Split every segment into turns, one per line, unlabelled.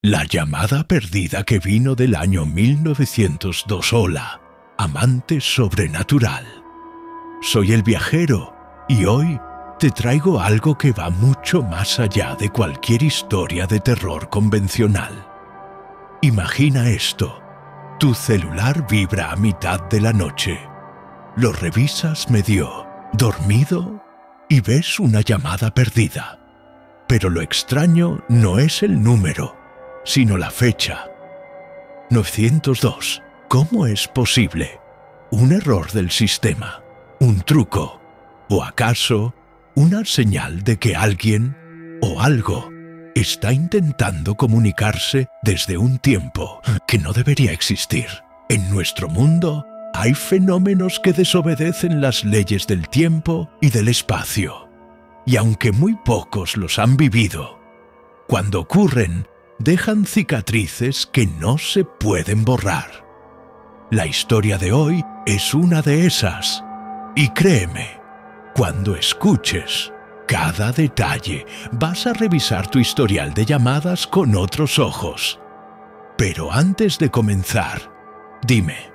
La llamada perdida que vino del año 1902. Hola, amante sobrenatural. Soy el viajero y hoy te traigo algo que va mucho más allá de cualquier historia de terror convencional. Imagina esto. Tu celular vibra a mitad de la noche. Lo revisas medio dormido y ves una llamada perdida. Pero lo extraño no es el número, sino la fecha. 902. ¿Cómo es posible? ¿Un error del sistema? ¿Un truco? ¿O acaso una señal de que alguien o algo está intentando comunicarse desde un tiempo que no debería existir? En nuestro mundo hay fenómenos que desobedecen las leyes del tiempo y del espacio. Y aunque muy pocos los han vivido, cuando ocurren, dejan cicatrices que no se pueden borrar. La historia de hoy es una de esas. Y créeme, cuando escuches cada detalle, vas a revisar tu historial de llamadas con otros ojos. Pero antes de comenzar, dime,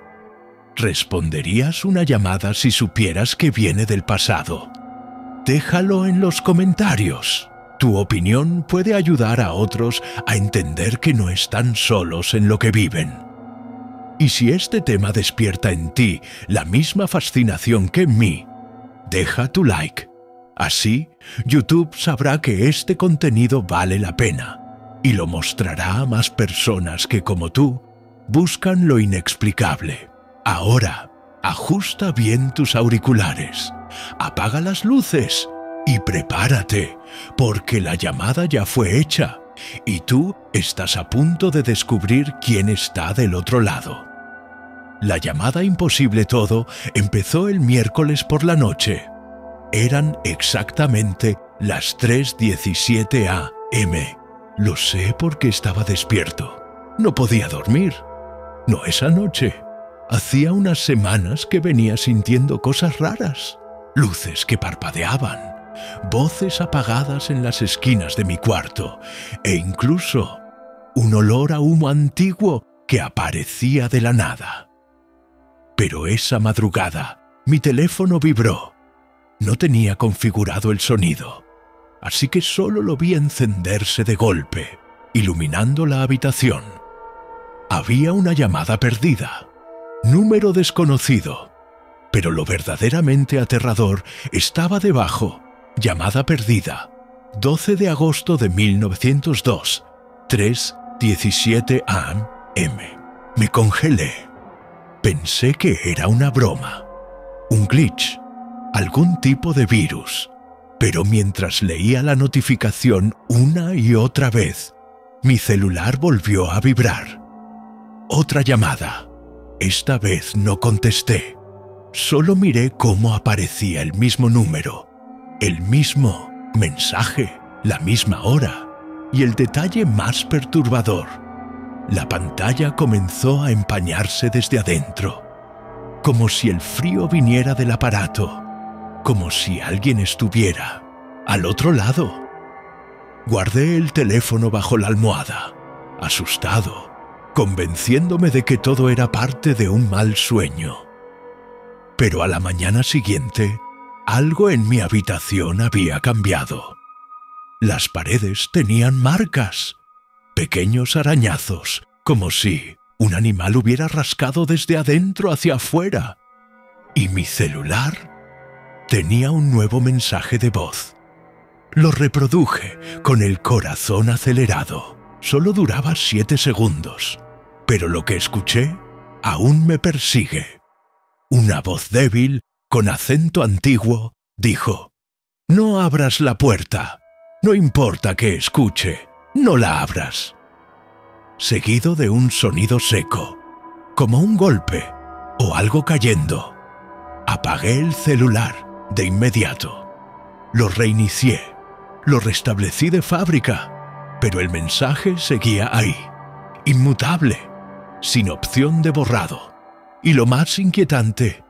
¿responderías una llamada si supieras que viene del pasado? Déjalo en los comentarios. Tu opinión puede ayudar a otros a entender que no están solos en lo que viven. Y si este tema despierta en ti la misma fascinación que en mí, deja tu like. Así, YouTube sabrá que este contenido vale la pena y lo mostrará a más personas que, como tú, buscan lo inexplicable. Ahora, ajusta bien tus auriculares, apaga las luces y prepárate, porque la llamada ya fue hecha y tú estás a punto de descubrir quién está del otro lado. La llamada imposible todo empezó el miércoles por la noche. Eran exactamente las 3:17 a.m. Lo sé porque estaba despierto. No podía dormir. No esa noche. Hacía unas semanas que venía sintiendo cosas raras. Luces que parpadeaban, voces apagadas en las esquinas de mi cuarto e incluso un olor a humo antiguo que aparecía de la nada. Pero esa madrugada mi teléfono vibró. No tenía configurado el sonido, así que solo lo vi encenderse de golpe, iluminando la habitación. Había una llamada perdida, número desconocido, pero lo verdaderamente aterrador estaba debajo. Llamada perdida, 12 de agosto de 1902, 3:17 a.m. Me congelé. Pensé que era una broma, un glitch, algún tipo de virus. Pero mientras leía la notificación una y otra vez, mi celular volvió a vibrar. Otra llamada. Esta vez no contesté. Solo miré cómo aparecía el mismo número, el mismo mensaje, la misma hora. Y el detalle más perturbador: la pantalla comenzó a empañarse desde adentro, como si el frío viniera del aparato, como si alguien estuviera al otro lado. Guardé el teléfono bajo la almohada, asustado, convenciéndome de que todo era parte de un mal sueño. Pero a la mañana siguiente, algo en mi habitación había cambiado. Las paredes tenían marcas, pequeños arañazos, como si un animal hubiera rascado desde adentro hacia afuera. Y mi celular tenía un nuevo mensaje de voz. Lo reproduje con el corazón acelerado. Solo duraba 7 segundos, pero lo que escuché aún me persigue. Una voz débil, con acento antiguo, dijo: «No abras la puerta. No importa que escuche, no la abras». Seguido de un sonido seco, como un golpe o algo cayendo. Apagué el celular de inmediato. Lo reinicié, lo restablecí de fábrica, pero el mensaje seguía ahí, inmutable, sin opción de borrado. Y lo más inquietante,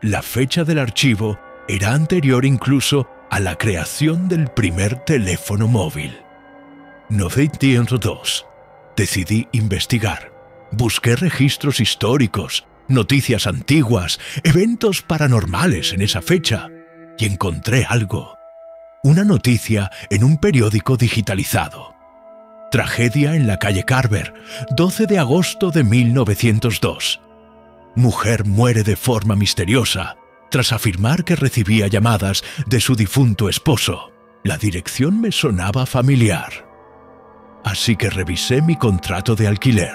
la fecha del archivo era anterior incluso a la creación del primer teléfono móvil. 902. Decidí investigar. Busqué registros históricos, noticias antiguas, eventos paranormales en esa fecha, y encontré algo. Una noticia en un periódico digitalizado. Tragedia en la calle Carver, 12 de agosto de 1902. Mujer muere de forma misteriosa tras afirmar que recibía llamadas de su difunto esposo. La dirección me sonaba familiar. Así que revisé mi contrato de alquiler.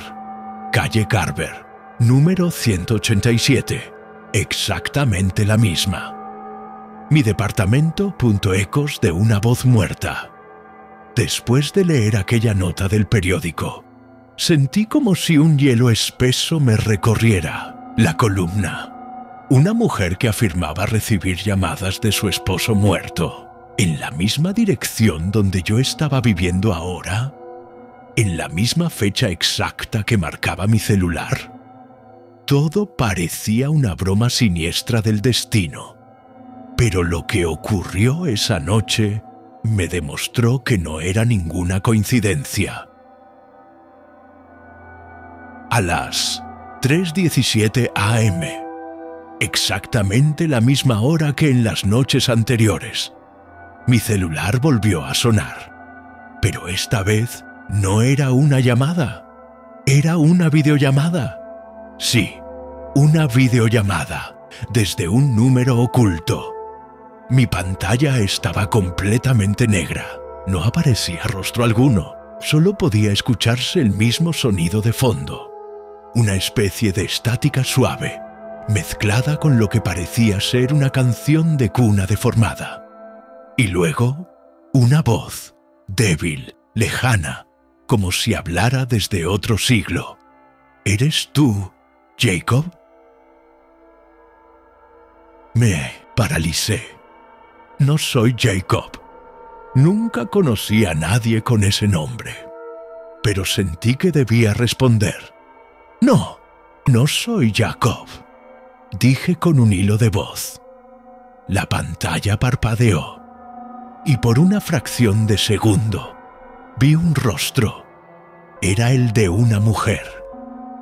Calle Carver, número 187. Exactamente la misma. Mi departamento, ecos de una voz muerta. Después de leer aquella nota del periódico, sentí como si un hielo espeso me recorriera la columna. Una mujer que afirmaba recibir llamadas de su esposo muerto, en la misma dirección donde yo estaba viviendo ahora, en la misma fecha exacta que marcaba mi celular. Todo parecía una broma siniestra del destino. Pero lo que ocurrió esa noche me demostró que no era ninguna coincidencia. A las 3:17 a.m., exactamente la misma hora que en las noches anteriores, mi celular volvió a sonar. Pero esta vez no era una llamada, era una videollamada. Sí, una videollamada desde un número oculto. Mi pantalla estaba completamente negra. No aparecía rostro alguno, solo podía escucharse el mismo sonido de fondo. Una especie de estática suave, mezclada con lo que parecía ser una canción de cuna deformada. Y luego, una voz, débil, lejana, como si hablara desde otro siglo. ¿Eres tú, Jacob? Me paralicé. No soy Jacob. Nunca conocí a nadie con ese nombre. Pero sentí que debía responder. No, no soy Jacob, dije con un hilo de voz. La pantalla parpadeó y por una fracción de segundo vi un rostro. Era el de una mujer,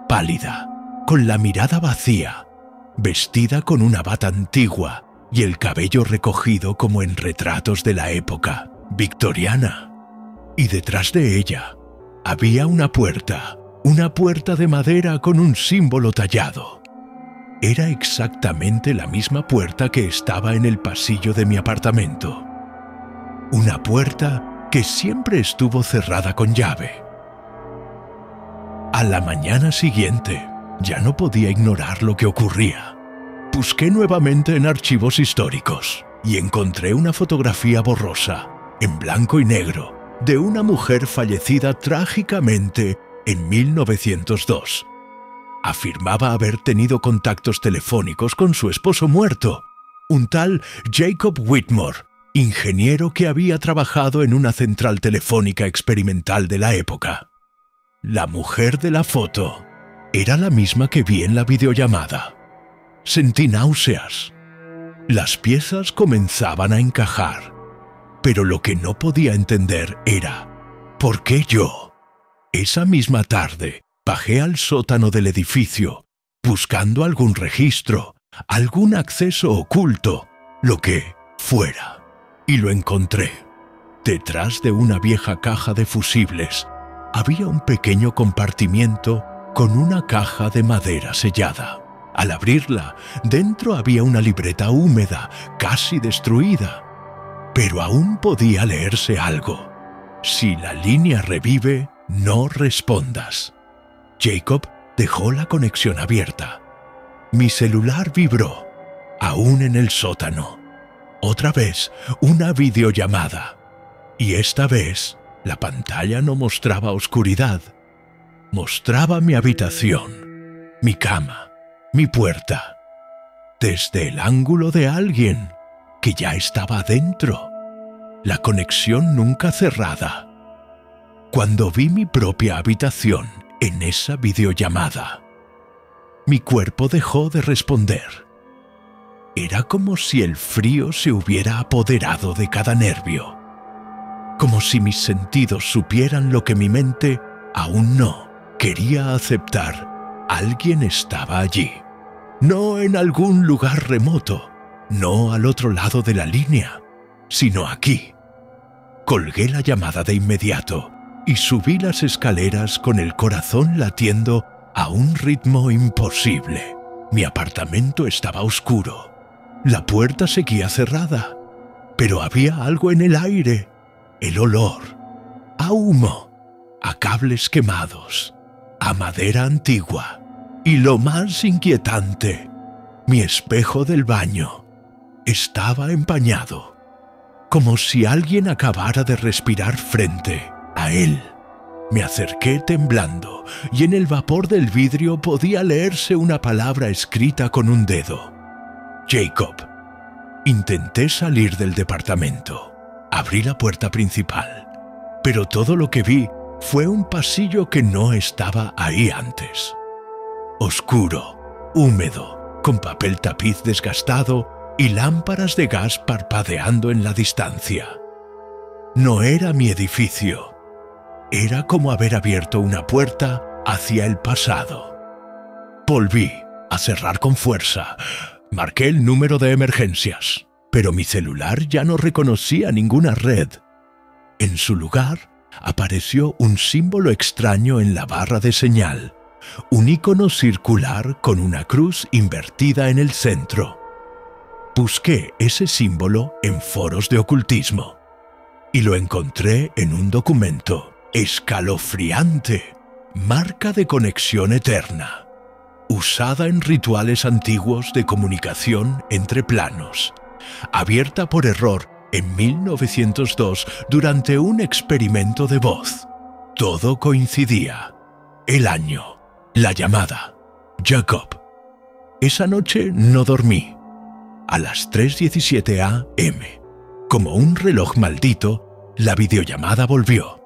pálida, con la mirada vacía, vestida con una bata antigua y el cabello recogido como en retratos de la época victoriana. Y detrás de ella había una puerta de madera con un símbolo tallado. Era exactamente la misma puerta que estaba en el pasillo de mi apartamento. Una puerta que siempre estuvo cerrada con llave. A la mañana siguiente, ya no podía ignorar lo que ocurría. Busqué nuevamente en archivos históricos y encontré una fotografía borrosa, en blanco y negro, de una mujer fallecida trágicamente en 1902. Afirmaba haber tenido contactos telefónicos con su esposo muerto, un tal Jacob Whitmore, ingeniero que había trabajado en una central telefónica experimental de la época. La mujer de la foto era la misma que vi en la videollamada. Sentí náuseas. Las piezas comenzaban a encajar, pero lo que no podía entender era ¿por qué yo? Esa misma tarde bajé al sótano del edificio, buscando algún registro, algún acceso oculto, lo que fuera, y lo encontré. Detrás de una vieja caja de fusibles había un pequeño compartimiento con una caja de madera sellada. Al abrirla, dentro había una libreta húmeda, casi destruida. Pero aún podía leerse algo. Si la línea revive, no respondas. Jacob dejó la conexión abierta. Mi celular vibró, aún en el sótano. Otra vez, una videollamada. Y esta vez, la pantalla no mostraba oscuridad. Mostraba mi habitación, mi cama, mi puerta, desde el ángulo de alguien que ya estaba adentro. La conexión nunca cerrada. Cuando vi mi propia habitación en esa videollamada, mi cuerpo dejó de responder. Era como si el frío se hubiera apoderado de cada nervio. Como si mis sentidos supieran lo que mi mente Aún no quería aceptar. Alguien estaba allí. No en algún lugar remoto, no al otro lado de la línea, sino aquí. Colgué la llamada de inmediato y subí las escaleras con el corazón latiendo a un ritmo imposible. Mi apartamento estaba oscuro. La puerta seguía cerrada, pero había algo en el aire. El olor, a humo, a cables quemados, a madera antigua. Y lo más inquietante, mi espejo del baño estaba empañado, como si alguien acabara de respirar frente a él. Me acerqué temblando y en el vapor del vidrio podía leerse una palabra escrita con un dedo. Jacob. Intenté salir del departamento. Abrí la puerta principal, pero todo lo que vi fue un pasillo que no estaba ahí antes. Oscuro, húmedo, con papel tapiz desgastado y lámparas de gas parpadeando en la distancia. No era mi edificio. Era como haber abierto una puerta hacia el pasado. Volví a cerrar con fuerza. Marqué el número de emergencias, pero mi celular ya no reconocía ninguna red. En su lugar apareció un símbolo extraño en la barra de señal, un icono circular con una cruz invertida en el centro. Busqué ese símbolo en foros de ocultismo y lo encontré en un documento escalofriante, marca de conexión eterna, usada en rituales antiguos de comunicación entre planos, abierta por error en 1902 durante un experimento de voz. Todo coincidía. El año, la llamada, Jacob. Esa noche no dormí. A las 3:17 a.m., como un reloj maldito, la videollamada volvió.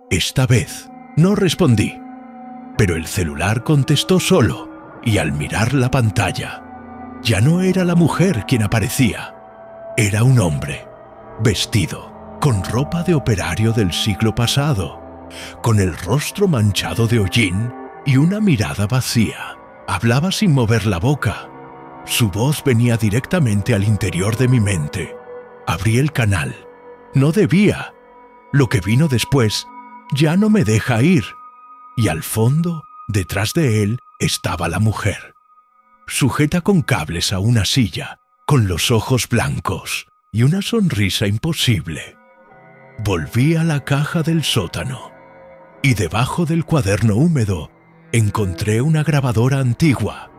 Esta vez no respondí, pero el celular contestó solo y al mirar la pantalla, ya no era la mujer quien aparecía. Era un hombre, vestido con ropa de operario del siglo pasado, con el rostro manchado de hollín y una mirada vacía. Hablaba sin mover la boca. Su voz venía directamente al interior de mi mente. Abrí el canal. No debía. Lo que vino después ya no me deja ir. Y al fondo, detrás de él, estaba la mujer, sujeta con cables a una silla, con los ojos blancos y una sonrisa imposible. Volví a la caja del sótano y debajo del cuaderno húmedo encontré una grabadora antigua.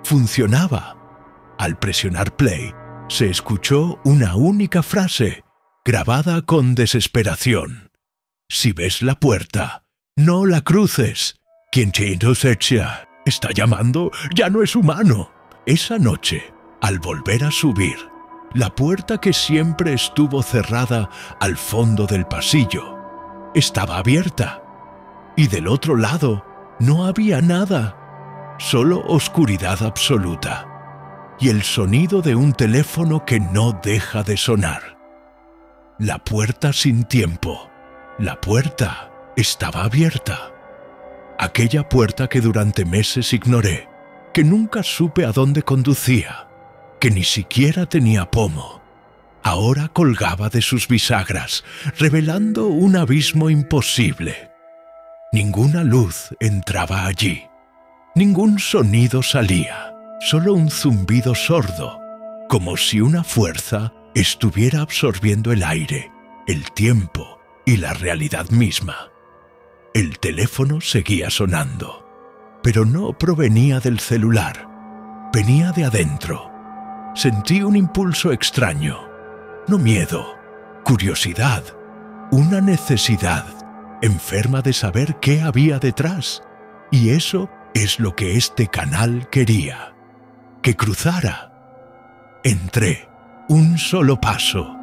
Funcionaba. Al presionar play, se escuchó una única frase, grabada con desesperación. Si ves la puerta, no la cruces. Quien te intercepta está llamando, ya no es humano. Esa noche, al volver a subir, la puerta que siempre estuvo cerrada al fondo del pasillo estaba abierta. Y del otro lado no había nada, solo oscuridad absoluta y el sonido de un teléfono que no deja de sonar. La puerta sin tiempo. La puerta estaba abierta. Aquella puerta que durante meses ignoré, que nunca supe a dónde conducía, que ni siquiera tenía pomo, ahora colgaba de sus bisagras, revelando un abismo imposible. Ninguna luz entraba allí, ningún sonido salía, solo un zumbido sordo, como si una fuerza estuviera absorbiendo el aire, el tiempo y la realidad misma. El teléfono seguía sonando, pero no provenía del celular, venía de adentro. Sentí un impulso extraño, no miedo, curiosidad, una necesidad enferma de saber qué había detrás, y eso es lo que este canal quería, que cruzara. Entré, un solo paso,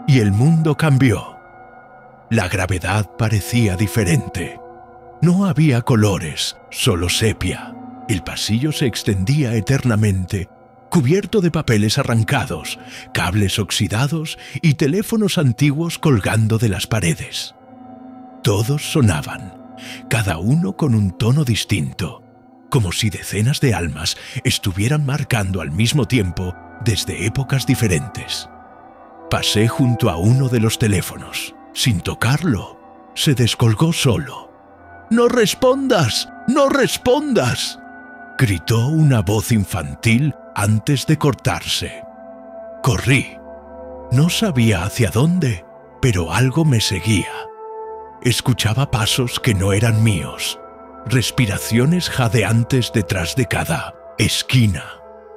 y el mundo cambió. La gravedad parecía diferente. No había colores, solo sepia. El pasillo se extendía eternamente, cubierto de papeles arrancados, cables oxidados y teléfonos antiguos colgando de las paredes. Todos sonaban, cada uno con un tono distinto, como si decenas de almas estuvieran marcando al mismo tiempo desde épocas diferentes. Pasé junto a uno de los teléfonos. Sin tocarlo, se descolgó solo. «¡No respondas! ¡No respondas!», gritó una voz infantil antes de cortarse. Corrí. No sabía hacia dónde, pero algo me seguía. Escuchaba pasos que no eran míos, respiraciones jadeantes detrás de cada esquina.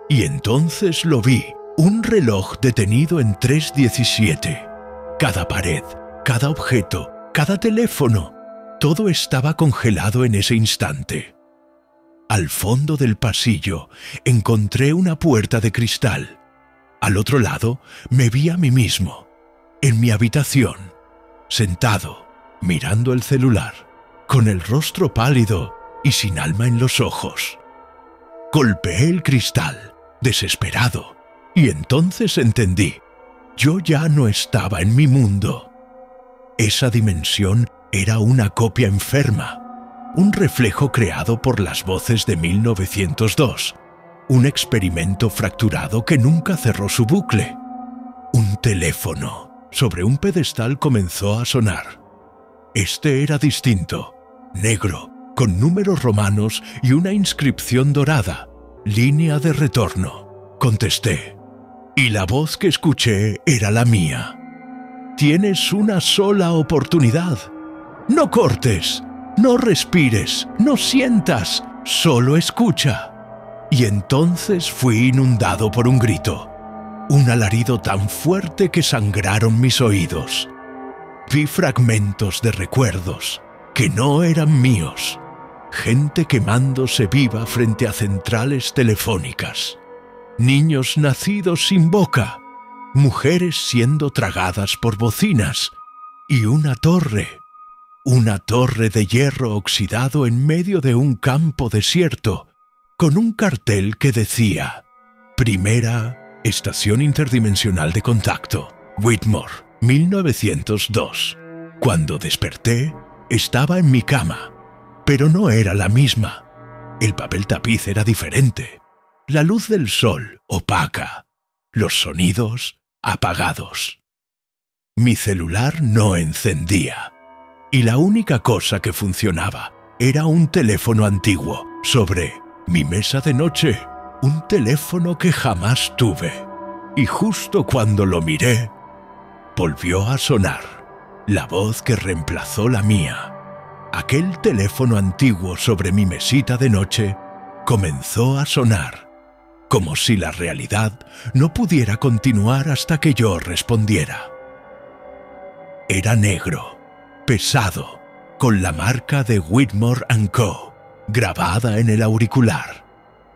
Y entonces lo vi, un reloj detenido en 3:17. Cada pared, cada objeto, cada teléfono, todo estaba congelado en ese instante. Al fondo del pasillo encontré una puerta de cristal. Al otro lado me vi a mí mismo, en mi habitación, sentado, mirando el celular, con el rostro pálido y sin alma en los ojos. Golpeé el cristal, desesperado, y entonces entendí. Yo ya no estaba en mi mundo. Esa dimensión era una copia enferma, un reflejo creado por las voces de 1902, un experimento fracturado que nunca cerró su bucle. Un teléfono sobre un pedestal comenzó a sonar. Este era distinto, negro, con números romanos y una inscripción dorada, línea de retorno. Contesté, y la voz que escuché era la mía. «Tienes una sola oportunidad. No cortes, no respires, no sientas, solo escucha». Y entonces fui inundado por un grito, un alarido tan fuerte que sangraron mis oídos. Vi fragmentos de recuerdos que no eran míos, gente quemándose viva frente a centrales telefónicas, niños nacidos sin boca, mujeres siendo tragadas por bocinas y una torre de hierro oxidado en medio de un campo desierto, con un cartel que decía «Primera Estación Interdimensional de Contacto, Whitmore, 1902». Cuando desperté, estaba en mi cama, pero no era la misma. El papel tapiz era diferente, la luz del sol opaca, los sonidos apagados. Mi celular no encendía, y la única cosa que funcionaba era un teléfono antiguo sobre mi mesa de noche, un teléfono que jamás tuve. Y justo cuando lo miré, volvió a sonar la voz que reemplazó la mía. Aquel teléfono antiguo sobre mi mesita de noche comenzó a sonar, como si la realidad no pudiera continuar hasta que yo respondiera. Era negro, pesado, con la marca de Whitmore & Co. grabada en el auricular.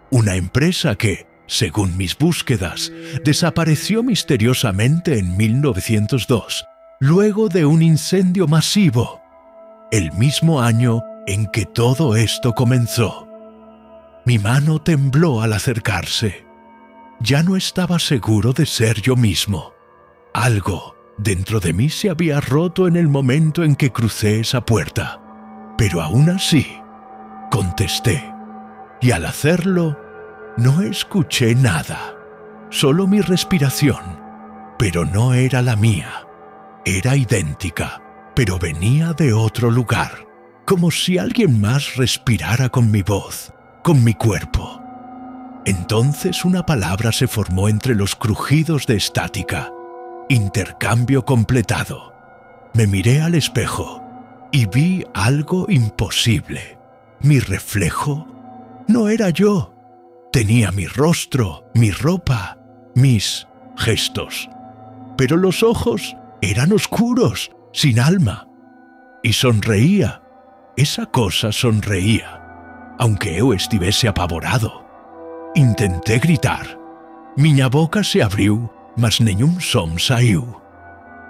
Una empresa que, según mis búsquedas, desapareció misteriosamente en 1902, luego de un incendio masivo, el mismo año en que todo esto comenzó. Mi mano tembló al acercarse. Ya no estaba seguro de ser yo mismo. Algo dentro de mí se había roto en el momento en que crucé esa puerta, pero aún así contesté, y al hacerlo no escuché nada, solo mi respiración, pero no era la mía. Era idéntica, pero venía de otro lugar, como si alguien más respirara con mi voz, con mi cuerpo. Entonces una palabra se formó entre los crujidos de estática. Intercambio completado. Me miré al espejo y vi algo imposible. Mi reflejo no era yo. Tenía mi rostro, mi ropa, mis gestos. Pero los ojos eran oscuros, sin alma. Y sonreía. Esa cosa sonreía, aunque eu estivese apavorado. Intenté gritar. Miña boca se abriu, mas nenhum som saiu.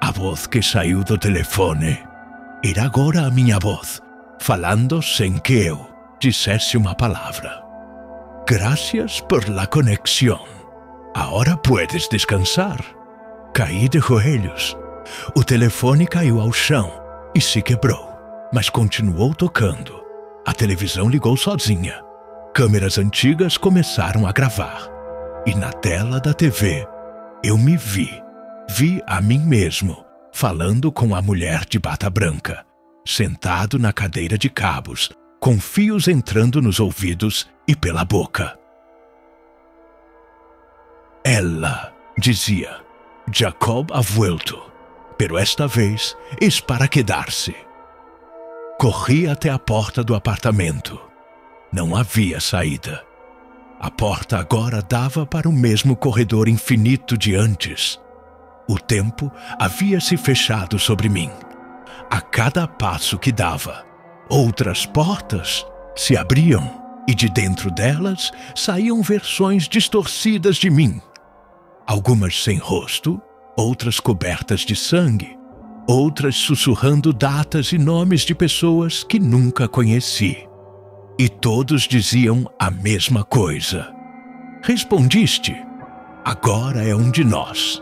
A voz que saiu do telefone era agora a miña voz, falando sen que eu dixese unha palabra. Gracias por la conexión. Ahora puedes descansar. Caí de joelhos. O telefone caiu ao chão e se quebrou. mas continuou tocando. A televisão ligou sozinha. Câmeras antigas começaram a gravar. E na tela da TV, eu me vi. Vi a mim mesmo, falando com a mulher de bata branca, sentado na cadeira de cabos, com fios entrando nos ouvidos e pela boca. Ela dizia: Jacob ha vuelto, pero esta vez es para quedar-se. Corri até a porta do apartamento. Não havia saída. A porta agora dava para o mesmo corredor infinito de antes. O tempo havia se fechado sobre mim. A cada passo que dava, outras portas se abriam e de dentro delas saíam versões distorcidas de mim. Algumas sem rosto, outras cobertas de sangue, outras sussurrando datas e nomes de pessoas que nunca conheci. E todos diziam a mesma coisa. Respondiste: agora é um de nós.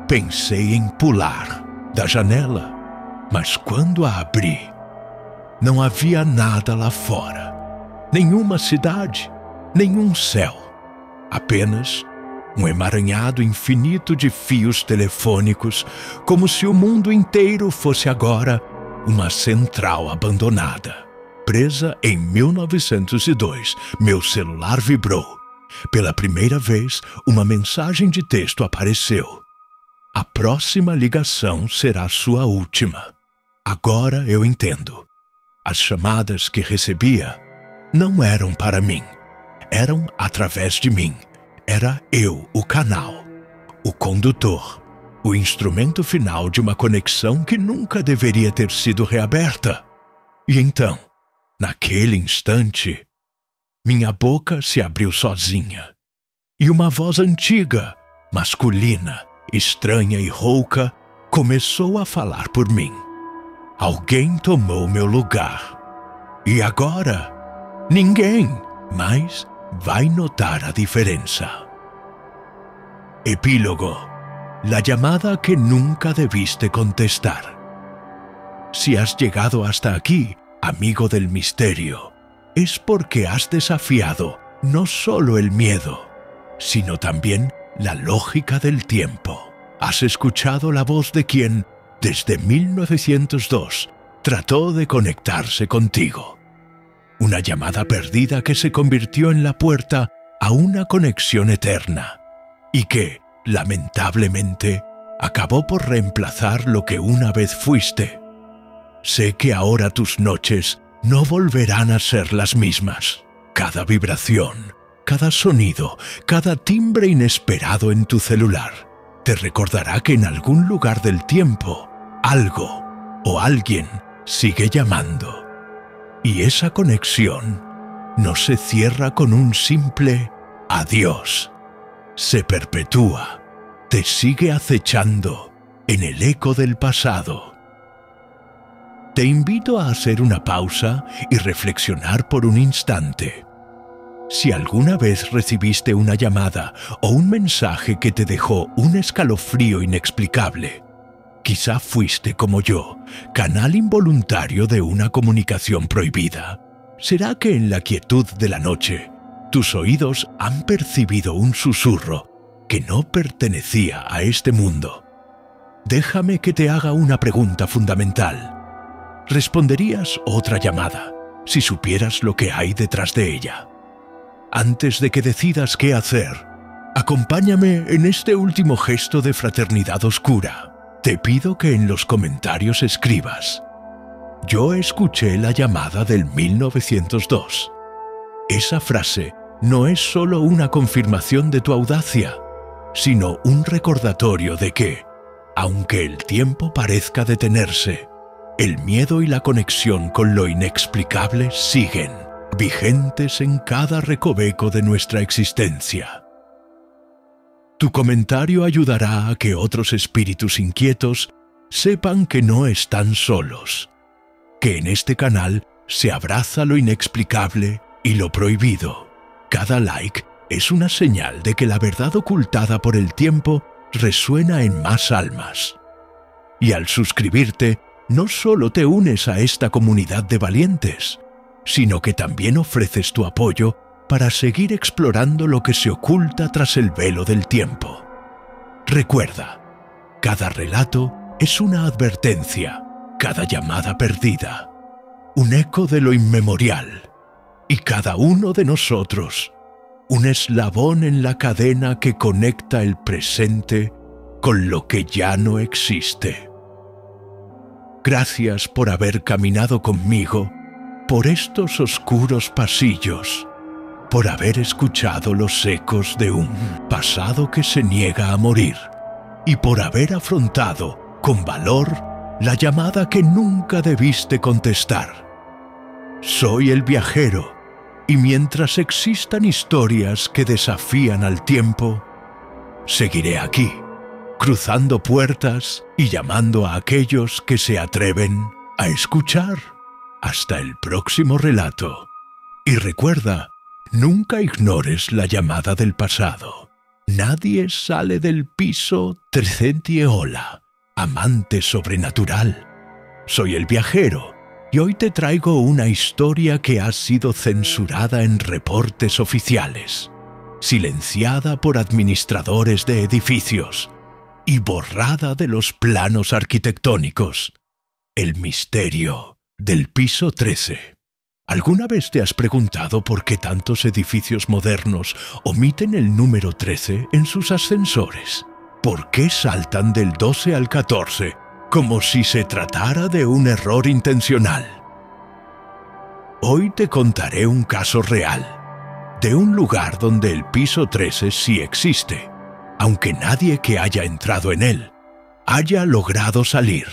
Pensei em pular da janela, mas quando a abri, não havia nada lá fora. Nenhuma cidade, nenhum céu. Apenas um emaranhado infinito de fios telefônicos, como se o mundo inteiro fosse agora uma central abandonada. Presa em 1902, meu celular vibrou. Pela primeira vez, uma mensagem de texto apareceu. A próxima ligação será sua última. Agora eu entendo. As chamadas que recebia não eram para mim. Eram através de mim. Era eu o canal, o condutor, o instrumento final de uma conexão que nunca deveria ter sido reaberta. E então, naquele instante, minha boca se abriu sozinha. E uma voz antiga, masculina, estranha e rouca, começou a falar por mim. Alguém tomou meu lugar. E agora, ninguém mais vai notar a diferença. Epílogo. La llamada que nunca debiste contestar. Si has llegado hasta aquí, amigo del misterio, es porque has desafiado no solo el miedo, sino también la lógica del tiempo. Has escuchado la voz de quien, desde 1902, trató de conectarse contigo. Una llamada perdida que se convirtió en la puerta a una conexión eterna y que, lamentablemente, acabó por reemplazar lo que una vez fuiste. Sé que ahora tus noches no volverán a ser las mismas. Cada vibración, cada sonido, cada timbre inesperado en tu celular te recordará que en algún lugar del tiempo, algo o alguien sigue llamando. Y esa conexión no se cierra con un simple adiós. Se perpetúa, te sigue acechando en el eco del pasado. Te invito a hacer una pausa y reflexionar por un instante. Si alguna vez recibiste una llamada o un mensaje que te dejó un escalofrío inexplicable, quizá fuiste como yo, canal involuntario de una comunicación prohibida. ¿Será que en la quietud de la noche, tus oídos han percibido un susurro que no pertenecía a este mundo? Déjame que te haga una pregunta fundamental. ¿Responderías otra llamada si supieras lo que hay detrás de ella? Antes de que decidas qué hacer, acompáñame en este último gesto de fraternidad oscura. Te pido que en los comentarios escribas: yo escuché la llamada del 1902. Esa frase no es solo una confirmación de tu audacia, sino un recordatorio de que, aunque el tiempo parezca detenerse, el miedo y la conexión con lo inexplicable siguen, vigentes en cada recoveco de nuestra existencia. Tu comentario ayudará a que otros espíritus inquietos sepan que no están solos, que en este canal se abraza lo inexplicable y lo prohibido. Cada like es una señal de que la verdad ocultada por el tiempo resuena en más almas. Y al suscribirte, no solo te unes a esta comunidad de valientes, sino que también ofreces tu apoyo para seguir explorando lo que se oculta tras el velo del tiempo. Recuerda, cada relato es una advertencia, cada llamada perdida, un eco de lo inmemorial, y cada uno de nosotros, un eslabón en la cadena que conecta el presente con lo que ya no existe. Gracias por haber caminado conmigo por estos oscuros pasillos, por haber escuchado los ecos de un pasado que se niega a morir y por haber afrontado con valor la llamada que nunca debiste contestar. Soy el viajero, y mientras existan historias que desafían al tiempo, seguiré aquí, cruzando puertas y llamando a aquellos que se atreven a escuchar. Hasta el próximo relato. Y recuerda, nunca ignores la llamada del pasado. Nadie sale del piso 13 Hola, amante sobrenatural. Soy el viajero, y hoy te traigo una historia que ha sido censurada en reportes oficiales, silenciada por administradores de edificios y borrada de los planos arquitectónicos. El misterio del piso 13. ¿Alguna vez te has preguntado por qué tantos edificios modernos omiten el número 13 en sus ascensores? ¿Por qué saltan del 12 al 14 como si se tratara de un error intencional? Hoy te contaré un caso real, de un lugar donde el piso 13 sí existe, aunque nadie que haya entrado en él haya logrado salir.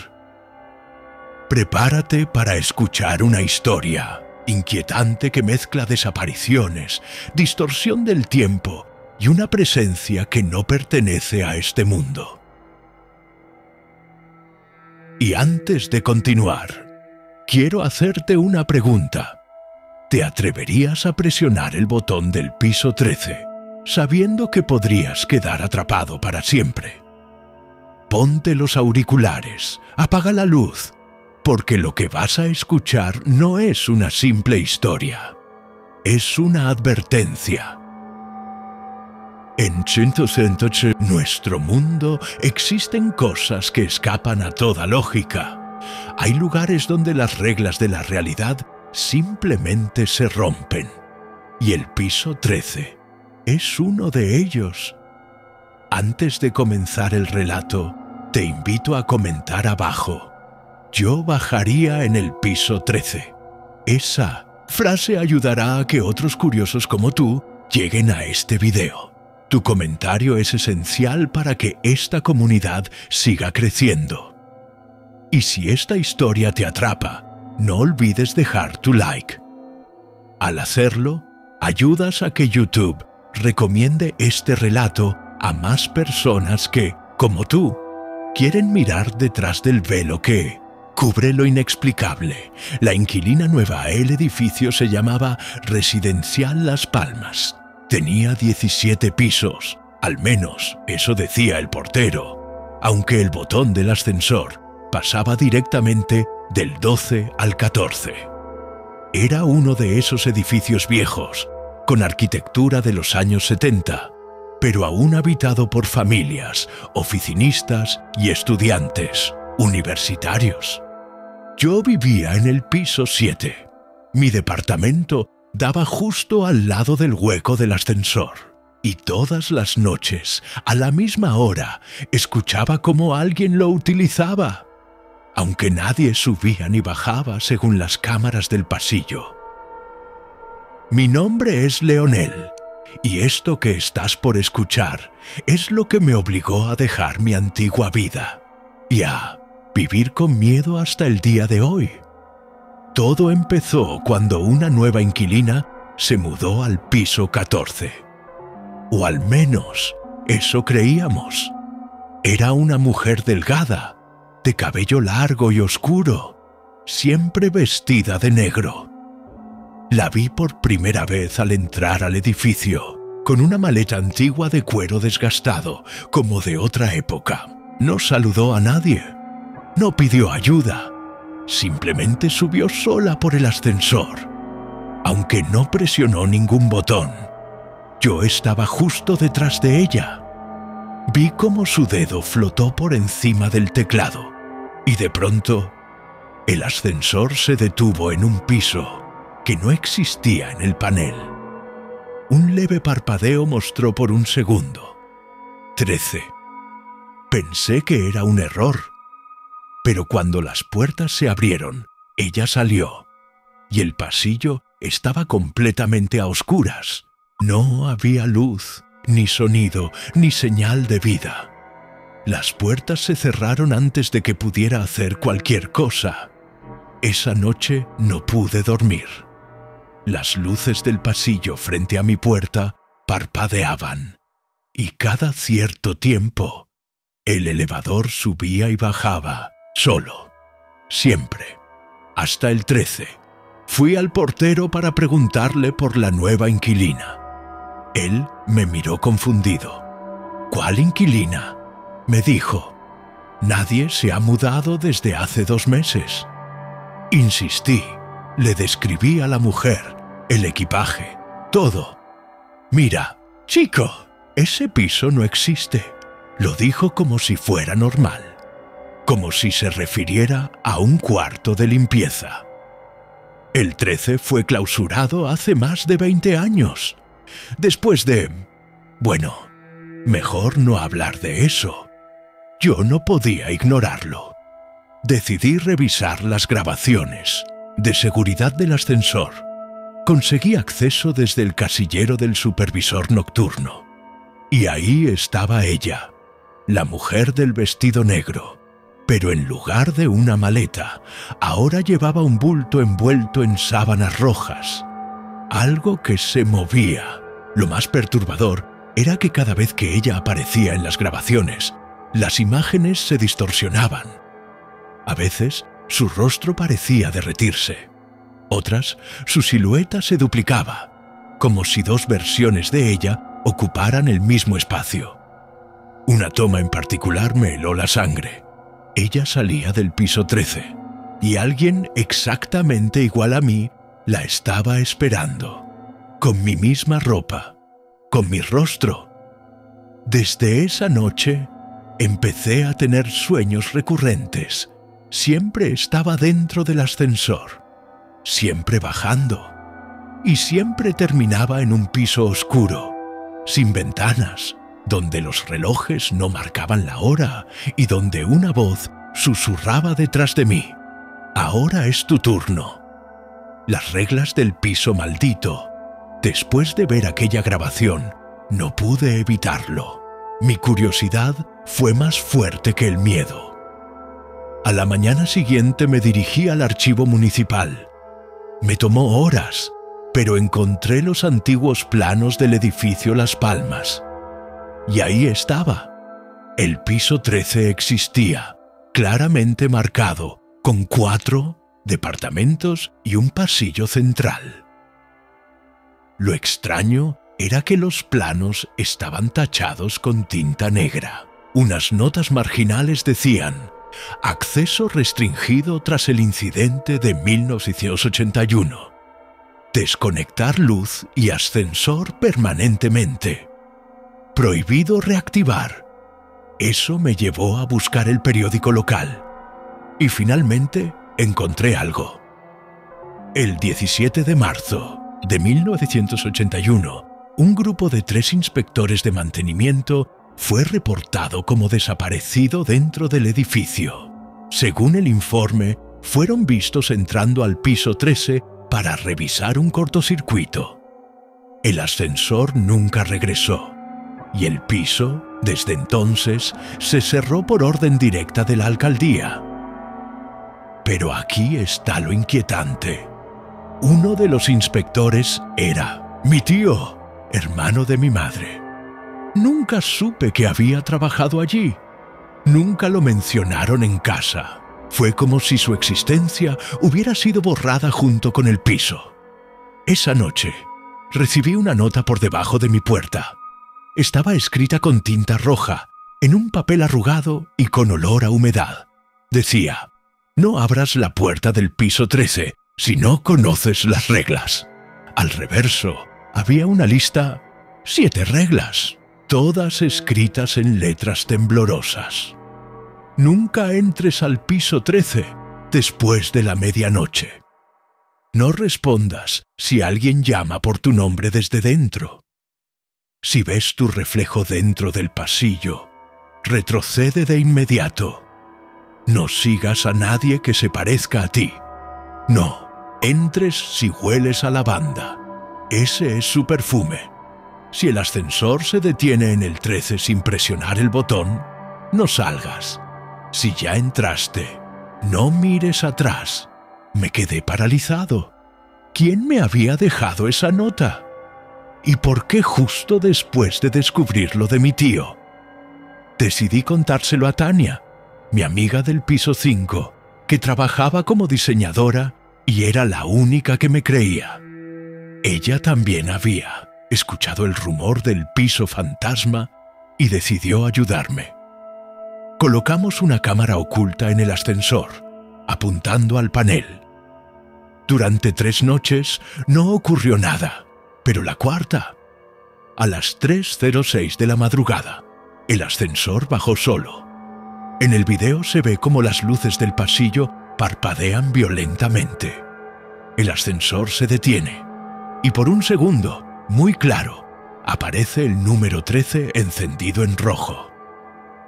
Prepárate para escuchar una historia inquietante que mezcla desapariciones, distorsión del tiempo y una presencia que no pertenece a este mundo. Y antes de continuar, quiero hacerte una pregunta. ¿Te atreverías a presionar el botón del piso 13, sabiendo que podrías quedar atrapado para siempre? Ponte los auriculares, apaga la luz, porque lo que vas a escuchar no es una simple historia, es una advertencia. En 100, nuestro mundo, existen cosas que escapan a toda lógica. Hay lugares donde las reglas de la realidad simplemente se rompen. Y el piso 13 es uno de ellos. Antes de comenzar el relato, te invito a comentar abajo: yo bajaría en el piso 13. Esa frase ayudará a que otros curiosos como tú lleguen a este video. Tu comentario es esencial para que esta comunidad siga creciendo. Y si esta historia te atrapa, no olvides dejar tu like. Al hacerlo, ayudas a que YouTube recomiende este relato a más personas que, como tú, quieren mirar detrás del velo que cubre lo inexplicable. La inquilina nueva a el edificio se llamaba Residencial Las Palmas. Tenía 17 pisos, al menos eso decía el portero, aunque el botón del ascensor pasaba directamente del 12 al 14. Era uno de esos edificios viejos, con arquitectura de los años 70, pero aún habitado por familias, oficinistas y estudiantes universitarios. Yo vivía en el piso 7. Mi departamento daba justo al lado del hueco del ascensor, y todas las noches, a la misma hora, escuchaba cómo alguien lo utilizaba, aunque nadie subía ni bajaba según las cámaras del pasillo. Mi nombre es Leonel, y esto que estás por escuchar es lo que me obligó a dejar mi antigua vida y a vivir con miedo hasta el día de hoy. Todo empezó cuando una nueva inquilina se mudó al piso 14. O al menos, eso creíamos. Era una mujer delgada, de cabello largo y oscuro, siempre vestida de negro. La vi por primera vez al entrar al edificio, con una maleta antigua de cuero desgastado, como de otra época. No saludó a nadie, no pidió ayuda, simplemente subió sola por el ascensor, aunque no presionó ningún botón. Yo estaba justo detrás de ella. Vi cómo su dedo flotó por encima del teclado y de pronto el ascensor se detuvo en un piso que no existía en el panel. Un leve parpadeo mostró por un segundo 13. Pensé que era un error, pero cuando las puertas se abrieron, ella salió y el pasillo estaba completamente a oscuras. No había luz, ni sonido, ni señal de vida. Las puertas se cerraron antes de que pudiera hacer cualquier cosa. Esa noche no pude dormir. Las luces del pasillo frente a mi puerta parpadeaban, y cada cierto tiempo el elevador subía y bajaba, solo, siempre, hasta el 13. Fui al portero para preguntarle por la nueva inquilina. Él me miró confundido. ¿Cuál inquilina?, me dijo. Nadie se ha mudado desde hace 2 meses. Insistí. Le describí a la mujer, el equipaje, todo. Mira, chico, ese piso no existe. Lo dijo como si fuera normal, como si se refiriera a un cuarto de limpieza. El 13 fue clausurado hace más de 20 años. Después de... Bueno, mejor no hablar de eso. Yo no podía ignorarlo. Decidí revisar las grabaciones de seguridad del ascensor. Conseguí acceso desde el casillero del supervisor nocturno. Y ahí estaba ella, la mujer del vestido negro. Pero en lugar de una maleta, ahora llevaba un bulto envuelto en sábanas rojas. Algo que se movía. Lo más perturbador era que cada vez que ella aparecía en las grabaciones, las imágenes se distorsionaban. A veces, su rostro parecía derretirse. Otras, su silueta se duplicaba, como si 2 versiones de ella ocuparan el mismo espacio. Una toma en particular me heló la sangre. Ella salía del piso 13, y alguien exactamente igual a mí la estaba esperando, con mi misma ropa, con mi rostro. Desde esa noche, empecé a tener sueños recurrentes. Siempre estaba dentro del ascensor, siempre bajando, y siempre terminaba en un piso oscuro, sin ventanas, donde los relojes no marcaban la hora y donde una voz susurraba detrás de mí. Ahora es tu turno. Las reglas del piso maldito. Después de ver aquella grabación, no pude evitarlo. Mi curiosidad fue más fuerte que el miedo. A la mañana siguiente me dirigí al archivo municipal. Me tomó horas, pero encontré los antiguos planos del edificio Las Palmas. Y ahí estaba. El piso 13 existía, claramente marcado, con 4 departamentos y un pasillo central. Lo extraño era que los planos estaban tachados con tinta negra. Unas notas marginales decían: acceso restringido tras el incidente de 1981. Desconectar luz y ascensor permanentemente. Prohibido reactivar. Eso me llevó a buscar el periódico local. Y finalmente encontré algo. El 17 de marzo de 1981, un grupo de 3 inspectores de mantenimiento fue reportado como desaparecido dentro del edificio. Según el informe, fueron vistos entrando al piso 13 para revisar un cortocircuito. El ascensor nunca regresó, y el piso, desde entonces, se cerró por orden directa de la alcaldía. Pero aquí está lo inquietante. Uno de los inspectores era mi tío, hermano de mi madre. Nunca supe que había trabajado allí. Nunca lo mencionaron en casa. Fue como si su existencia hubiera sido borrada junto con el piso. Esa noche, recibí una nota por debajo de mi puerta. Estaba escrita con tinta roja, en un papel arrugado y con olor a humedad. Decía: No abras la puerta del piso 13 si no conoces las reglas. Al reverso, había una lista, 7 reglas, todas escritas en letras temblorosas. Nunca entres al piso 13 después de la medianoche. No respondas si alguien llama por tu nombre desde dentro. Si ves tu reflejo dentro del pasillo, retrocede de inmediato. No sigas a nadie que se parezca a ti. No entres si hueles a lavanda. Ese es su perfume. Si el ascensor se detiene en el 13 sin presionar el botón, no salgas. Si ya entraste, no mires atrás. Me quedé paralizado. ¿Quién me había dejado esa nota? ¿Y por qué justo después de descubrir lo de mi tío? Decidí contárselo a Tania, mi amiga del piso 5, que trabajaba como diseñadora y era la única que me creía. Ella también había escuchado el rumor del piso fantasma y decidió ayudarme. Colocamos una cámara oculta en el ascensor, apuntando al panel. Durante 3 noches no ocurrió nada, pero la cuarta, a las 3:06 de la madrugada, el ascensor bajó solo. En el video se ve cómo las luces del pasillo parpadean violentamente. El ascensor se detiene y por un segundo, muy claro, aparece el número 13 encendido en rojo.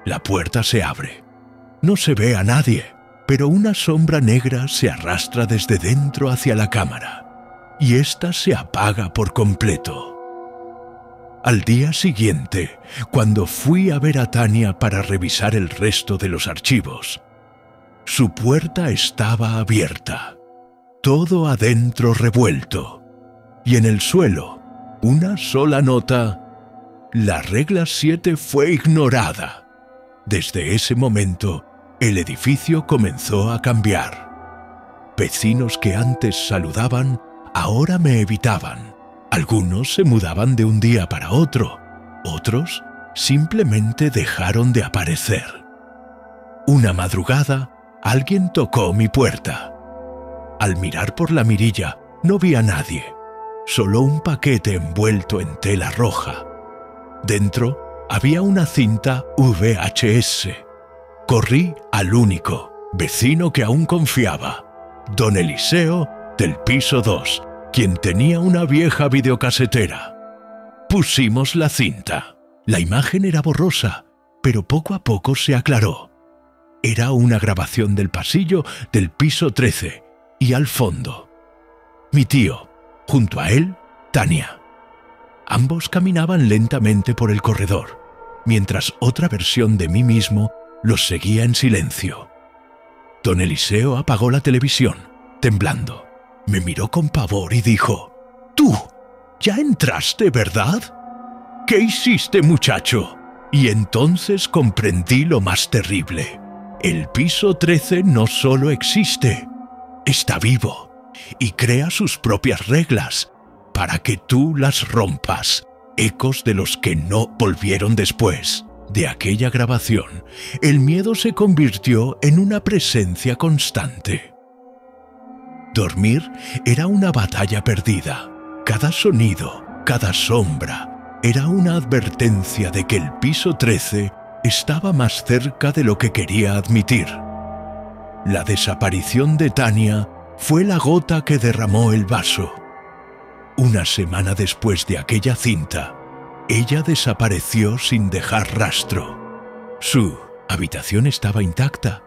La puerta se abre. No se ve a nadie, pero una sombra negra se arrastra desde dentro hacia la cámara, y ésta se apaga por completo. Al día siguiente, cuando fui a ver a Tania para revisar el resto de los archivos, su puerta estaba abierta, todo adentro revuelto, y en el suelo, una sola nota: la regla 7 fue ignorada. Desde ese momento, el edificio comenzó a cambiar. Vecinos que antes saludaban, ahora me evitaban. Algunos se mudaban de un día para otro, otros simplemente dejaron de aparecer. Una madrugada, alguien tocó mi puerta. Al mirar por la mirilla, no vi a nadie, solo un paquete envuelto en tela roja. Dentro había una cinta VHS. Corrí al único vecino que aún confiaba, don Eliseo del piso 2, quien tenía una vieja videocasetera. Pusimos la cinta. La imagen era borrosa, pero poco a poco se aclaró. Era una grabación del pasillo del piso 13 y al fondo, mi tío, junto a él, Tania. Ambos caminaban lentamente por el corredor, mientras otra versión de mí mismo los seguía en silencio. Don Eliseo apagó la televisión, temblando. Me miró con pavor y dijo: «Tú, ya entraste, ¿verdad? ¿Qué hiciste, muchacho?». Y entonces comprendí lo más terrible. El piso 13 no solo existe, está vivo y crea sus propias reglas para que tú las rompas. Ecos de los que no volvieron después. De aquella grabación, el miedo se convirtió en una presencia constante. Dormir era una batalla perdida. Cada sonido, cada sombra, era una advertencia de que el piso 13 estaba más cerca de lo que quería admitir. La desaparición de Tania fue la gota que derramó el vaso. Una semana después de aquella cinta, ella desapareció sin dejar rastro. Su habitación estaba intacta,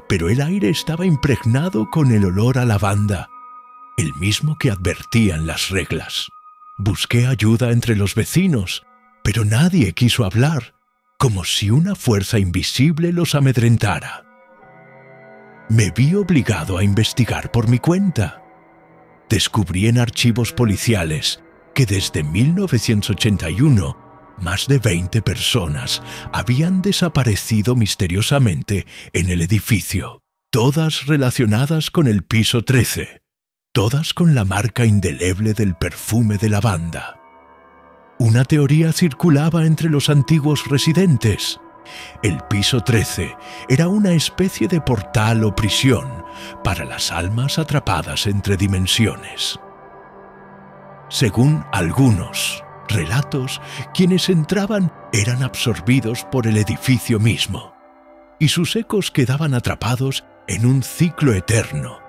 pero el aire estaba impregnado con el olor a lavanda, el mismo que advertían las reglas. Busqué ayuda entre los vecinos, pero nadie quiso hablar, como si una fuerza invisible los amedrentara. Me vi obligado a investigar por mi cuenta. Descubrí en archivos policiales que desde 1981 más de 20 personas habían desaparecido misteriosamente en el edificio, todas relacionadas con el piso 13, todas con la marca indeleble del perfume de lavanda. Una teoría circulaba entre los antiguos residentes. El piso 13 era una especie de portal o prisión para las almas atrapadas entre dimensiones. Según algunos relatos, quienes entraban eran absorbidos por el edificio mismo, y sus ecos quedaban atrapados en un ciclo eterno,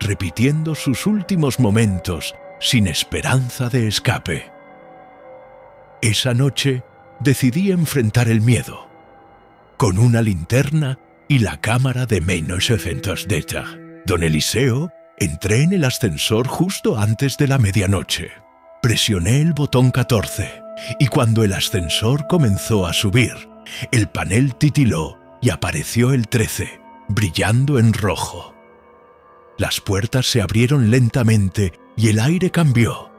repitiendo sus últimos momentos sin esperanza de escape. Esa noche decidí enfrentar el miedo. Con una linterna y la cámara de Menos Eventos d'État, don Eliseo, entré en el ascensor justo antes de la medianoche. Presioné el botón 14 y cuando el ascensor comenzó a subir, el panel titiló y apareció el 13, brillando en rojo. Las puertas se abrieron lentamente y el aire cambió.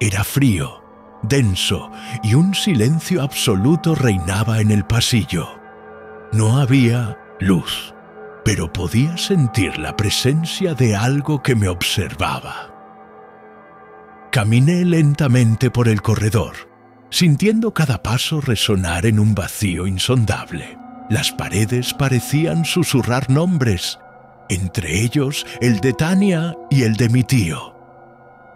Era frío, denso y un silencio absoluto reinaba en el pasillo. No había luz, pero podía sentir la presencia de algo que me observaba. Caminé lentamente por el corredor, sintiendo cada paso resonar en un vacío insondable. Las paredes parecían susurrar nombres, entre ellos el de Tania y el de mi tío.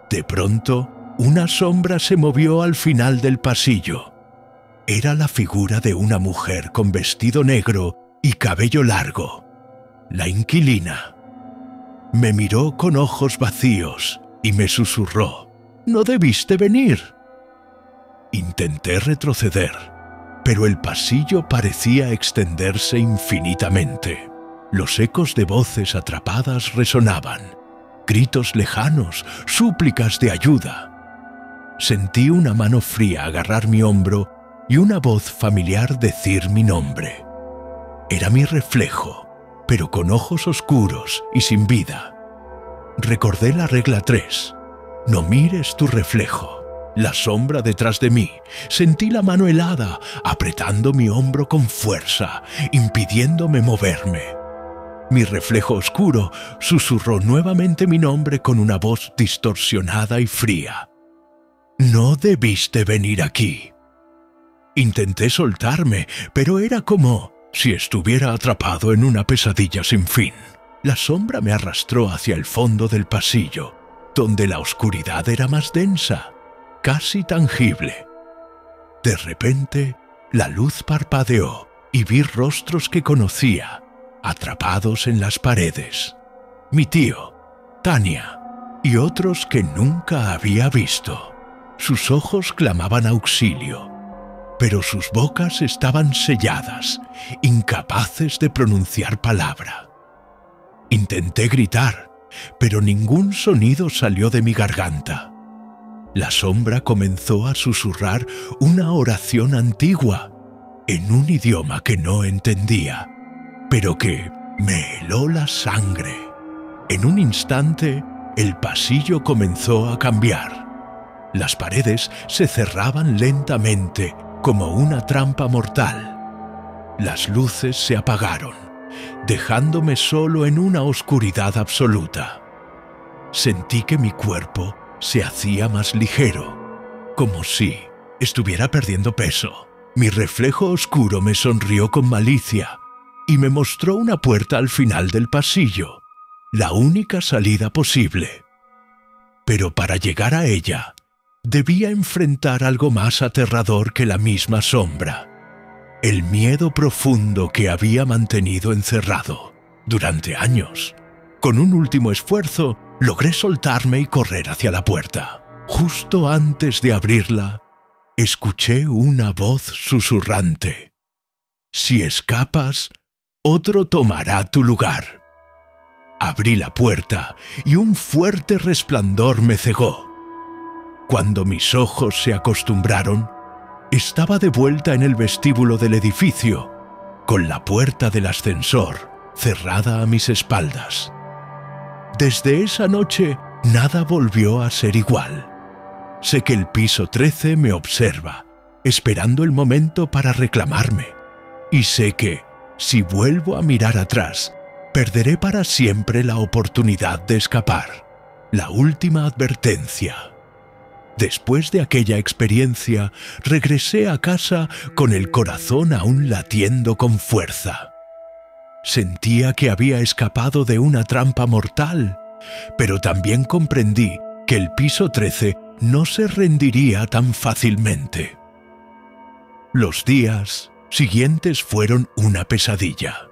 De pronto, una sombra se movió al final del pasillo. Era la figura de una mujer con vestido negro y cabello largo, la inquilina. Me miró con ojos vacíos y me susurró: «No debiste venir». Intenté retroceder, pero el pasillo parecía extenderse infinitamente. Los ecos de voces atrapadas resonaban, gritos lejanos, súplicas de ayuda. Sentí una mano fría agarrar mi hombro y una voz familiar decir mi nombre. Era mi reflejo, pero con ojos oscuros y sin vida. Recordé la regla 3. No mires tu reflejo. La sombra detrás de mí. Sentí la mano helada, apretando mi hombro con fuerza, impidiéndome moverme. Mi reflejo oscuro susurró nuevamente mi nombre con una voz distorsionada y fría. «No debiste venir aquí». Intenté soltarme, pero era como si estuviera atrapado en una pesadilla sin fin. La sombra me arrastró hacia el fondo del pasillo, donde la oscuridad era más densa, casi tangible. De repente, la luz parpadeó y vi rostros que conocía, atrapados en las paredes. Mi tío, Tania, y otros que nunca había visto. Sus ojos clamaban auxilio, pero sus bocas estaban selladas, incapaces de pronunciar palabra. Intenté gritar, pero ningún sonido salió de mi garganta. La sombra comenzó a susurrar una oración antigua, en un idioma que no entendía, pero que me heló la sangre. En un instante, el pasillo comenzó a cambiar. Las paredes se cerraban lentamente, como una trampa mortal. Las luces se apagaron, dejándome solo en una oscuridad absoluta. Sentí que mi cuerpo se hacía más ligero, como si estuviera perdiendo peso. Mi reflejo oscuro me sonrió con malicia y me mostró una puerta al final del pasillo, la única salida posible. Pero para llegar a ella, debía enfrentar algo más aterrador que la misma sombra. El miedo profundo que había mantenido encerrado durante años. Con un último esfuerzo, logré soltarme y correr hacia la puerta. Justo antes de abrirla, escuché una voz susurrante. «Si escapas, otro tomará tu lugar». Abrí la puerta y un fuerte resplandor me cegó. Cuando mis ojos se acostumbraron, estaba de vuelta en el vestíbulo del edificio, con la puerta del ascensor cerrada a mis espaldas. Desde esa noche, nada volvió a ser igual. Sé que el piso 13 me observa, esperando el momento para reclamarme. Y sé que, si vuelvo a mirar atrás, perderé para siempre la oportunidad de escapar. La última advertencia. Después de aquella experiencia, regresé a casa con el corazón aún latiendo con fuerza. Sentía que había escapado de una trampa mortal, pero también comprendí que el piso 13 no se rendiría tan fácilmente. Los días siguientes fueron una pesadilla.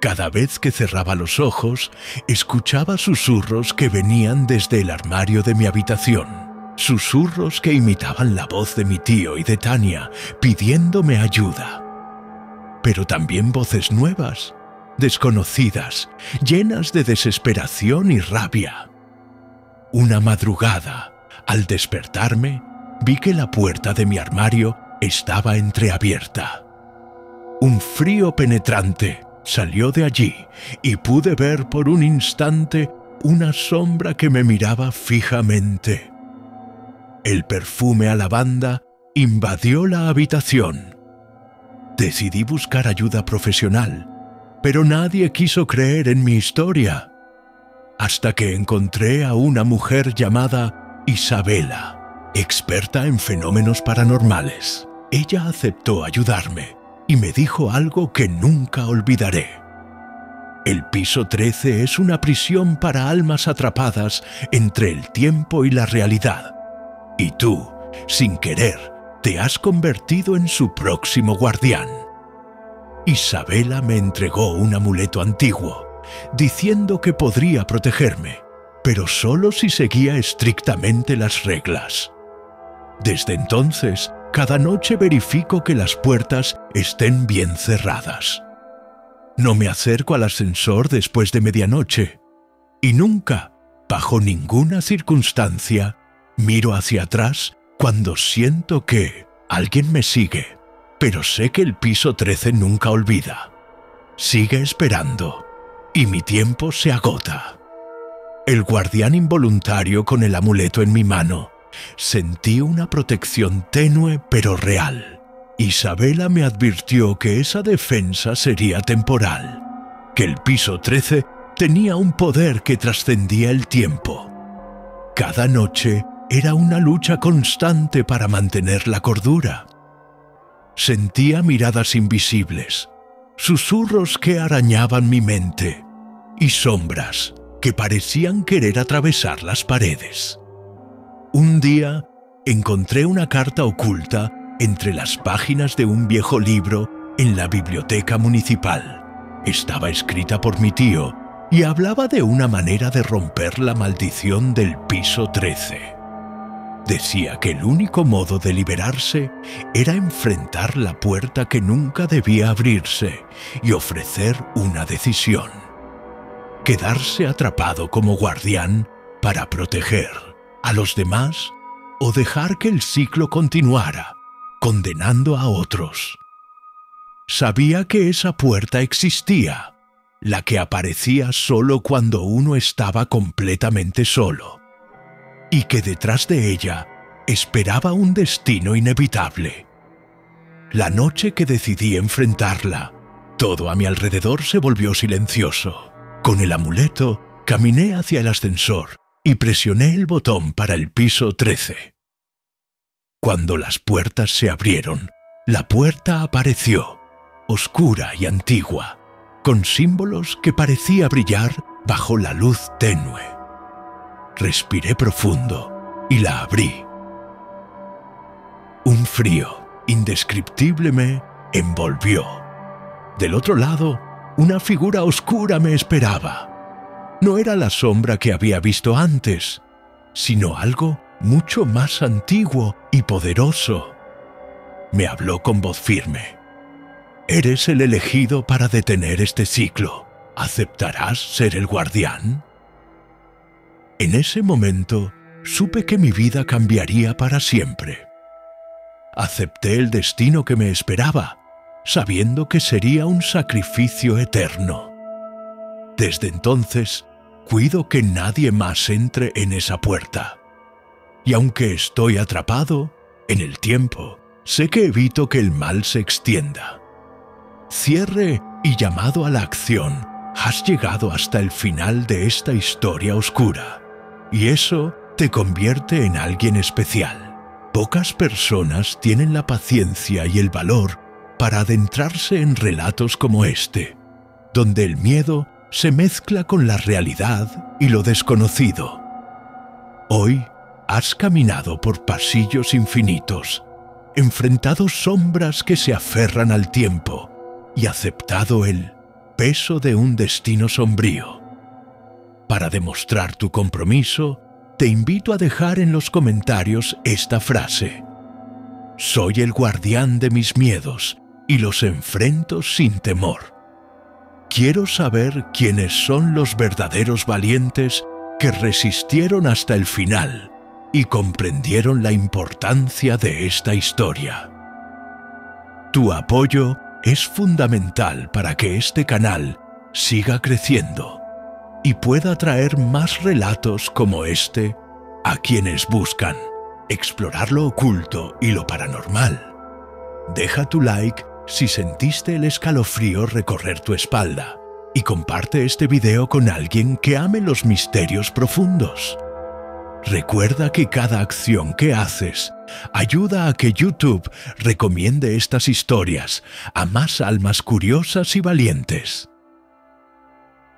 Cada vez que cerraba los ojos, escuchaba susurros que venían desde el armario de mi habitación. Susurros que imitaban la voz de mi tío y de Tania, pidiéndome ayuda. Pero también voces nuevas, desconocidas, llenas de desesperación y rabia. Una madrugada, al despertarme, vi que la puerta de mi armario estaba entreabierta. Un frío penetrante salió de allí y pude ver por un instante una sombra que me miraba fijamente. El perfume a lavanda invadió la habitación. Decidí buscar ayuda profesional, pero nadie quiso creer en mi historia, hasta que encontré a una mujer llamada Isabela, experta en fenómenos paranormales. Ella aceptó ayudarme y me dijo algo que nunca olvidaré. El piso 13 es una prisión para almas atrapadas entre el tiempo y la realidad. Y tú, sin querer, te has convertido en su próximo guardián. Isabela me entregó un amuleto antiguo, diciendo que podría protegerme, pero solo si seguía estrictamente las reglas. Desde entonces, cada noche verifico que las puertas estén bien cerradas. No me acerco al ascensor después de medianoche y nunca, bajo ninguna circunstancia, miro hacia atrás cuando siento que alguien me sigue, pero sé que el piso 13 nunca olvida. Sigue esperando y mi tiempo se agota. El guardián involuntario con el amuleto en mi mano. Sentí una protección tenue pero real. Isabela me advirtió que esa defensa sería temporal, que el piso 13 tenía un poder que trascendía el tiempo. Cada noche era una lucha constante para mantener la cordura. Sentía miradas invisibles, susurros que arañaban mi mente y sombras que parecían querer atravesar las paredes. Un día encontré una carta oculta entre las páginas de un viejo libro en la biblioteca municipal. Estaba escrita por mi tío y hablaba de una manera de romper la maldición del piso 13. Decía que el único modo de liberarse era enfrentar la puerta que nunca debía abrirse y ofrecer una decisión. Quedarse atrapado como guardián para proteger a los demás o dejar que el ciclo continuara, condenando a otros. Sabía que esa puerta existía, la que aparecía solo cuando uno estaba completamente solo, y que detrás de ella esperaba un destino inevitable. La noche que decidí enfrentarla, todo a mi alrededor se volvió silencioso. Con el amuleto, caminé hacia el ascensor y presioné el botón para el piso 13. Cuando las puertas se abrieron, la puerta apareció, oscura y antigua, con símbolos que parecía brillar bajo la luz tenue. Respiré profundo y la abrí. Un frío indescriptible me envolvió. Del otro lado, una figura oscura me esperaba. No era la sombra que había visto antes, sino algo mucho más antiguo y poderoso. Me habló con voz firme. «Eres el elegido para detener este ciclo. ¿Aceptarás ser el guardián?» En ese momento, supe que mi vida cambiaría para siempre. Acepté el destino que me esperaba, sabiendo que sería un sacrificio eterno. Desde entonces, cuido que nadie más entre en esa puerta. Y aunque estoy atrapado en el tiempo, sé que evito que el mal se extienda. Cierre y llamado a la acción, has llegado hasta el final de esta historia oscura. Y eso te convierte en alguien especial. Pocas personas tienen la paciencia y el valor para adentrarse en relatos como este, donde el miedo se mezcla con la realidad y lo desconocido. Hoy has caminado por pasillos infinitos, enfrentado sombras que se aferran al tiempo y aceptado el peso de un destino sombrío. Para demostrar tu compromiso, te invito a dejar en los comentarios esta frase: soy el guardián de mis miedos y los enfrento sin temor. Quiero saber quiénes son los verdaderos valientes que resistieron hasta el final y comprendieron la importancia de esta historia. Tu apoyo es fundamental para que este canal siga creciendo y pueda traer más relatos como este a quienes buscan explorar lo oculto y lo paranormal. Deja tu like si sentiste el escalofrío recorrer tu espalda y comparte este video con alguien que ame los misterios profundos. Recuerda que cada acción que haces ayuda a que YouTube recomiende estas historias a más almas curiosas y valientes.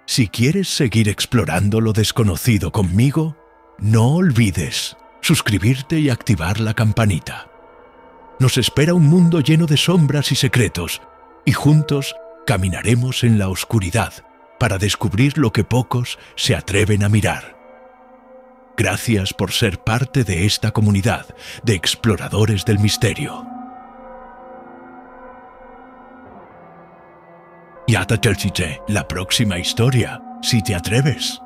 Si quieres seguir explorando lo desconocido conmigo, no olvides suscribirte y activar la campanita. Nos espera un mundo lleno de sombras y secretos, y juntos caminaremos en la oscuridad para descubrir lo que pocos se atreven a mirar. Gracias por ser parte de esta comunidad de exploradores del misterio. Ya te diré la próxima historia, si te atreves.